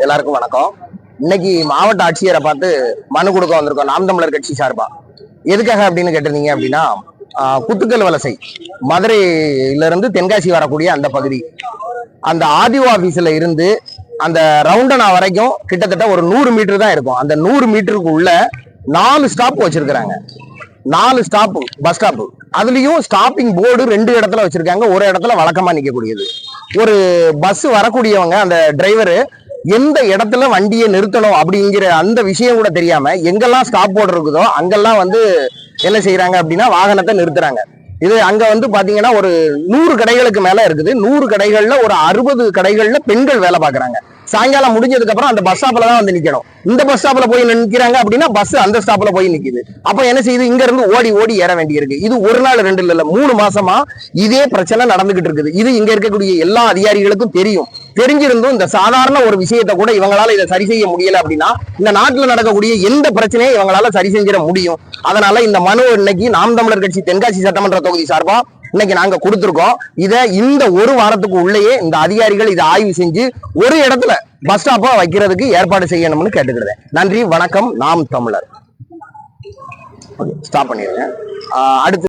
எல்லாருக்கும் வணக்கம். இன்னைக்கு மாவட்ட ஆட்சியரை பார்த்து மனு கொடுக்க வந்திருக்கோம் நாம் தமிழர் கட்சி சார்பா. எதுக்காக அப்படின்னு கேட்டிருந்தீங்க அப்படின்னா, குத்துக்கல் வலசை மதுரையில இருந்து தென்காசி வரக்கூடிய அந்த பகுதி, அந்த ஆர்டிஓ ஆபீஸ்ல இருந்து அந்த ரவுண்டனா வரைக்கும் கிட்டத்தட்ட ஒரு 100 மீட்டர் தான் இருக்கும். அந்த 100 மீட்டருக்கு உள்ள 4 ஸ்டாப் வச்சிருக்கிறாங்க. 4 ஸ்டாப் பஸ் ஸ்டாப். அதுலயும் ஸ்டாப்பிங் போர்டு 2 இடத்துல வச்சிருக்காங்க. ஒரு இடத்துல வழக்கமா நிக்கக்கூடியது. ஒரு பஸ் வரக்கூடியவங்க அந்த டிரைவரு எந்த இடத்துல வண்டியை நிறுத்தணும் அப்படிங்கிற அந்த விஷயம் கூட தெரியாம எங்கெல்லாம் ஸ்டாப் போர்டு இருக்குதோ அங்கெல்லாம் என்ன செய்யறாங்க அப்படின்னா வாகனத்தை நிறுத்துறாங்க. இது அங்க பாத்தீங்கன்னா ஒரு 100 கடைகளுக்கு மேல இருக்குது. 100 கடைகள்ல ஒரு 60 கடைகள்ல பெண்கள் வேலை பாக்குறாங்க. சாயங்காலம் முடிஞ்சதுக்கு அப்புறம் அந்த பஸ் ஸ்டாப்ல தான் நிக்கணும். இந்த பஸ் ஸ்டாப்ல போய் நிக்கிறாங்க அப்படின்னா பஸ் அந்த ஸ்டாப்ல போய் நிக்குது. அப்ப என்ன செய்யுது, இங்க இருந்து ஓடி ஓடி ஏற வேண்டி இருக்கு. இது ஒரு நாள் 2 இல்ல 3 மாசமா இதே பிரச்சனை நடந்துகிட்டு இருக்குது. இது இங்க இருக்கக்கூடிய எல்லா அதிகாரிகளுக்கும் தெரியும். தெரிஞ்சிருந்தும் இந்த சாதாரண ஒரு விஷயத்தை கூட இவங்களால இதை சரி செய்ய முடியல அப்படின்னா இந்த நாட்டுல நடக்கக்கூடிய எந்த பிரச்சனையும் இவங்களால சரி செஞ்சிட முடியும். அதனால இந்த மனு இன்னைக்கு நாம் தமிழர் கட்சி தென்காசி சட்டமன்ற தொகுதி சார்பா இன்னைக்கு நாங்க கொடுத்திருக்கோம். இந்த ஒரு வாரத்துக்கு உள்ளேயே இந்த அதிகாரிகள் இதை ஆய்வு செஞ்சு ஒரு இடத்துல பஸ் ஸ்டாப்பா வைக்கிறதுக்கு ஏற்பாடு செய்யணும்னு கேட்டுக்கிறேன். நன்றி, வணக்கம். நாம் தமிழர். ஸ்டாப் பண்ணிருங்க. அடுத்து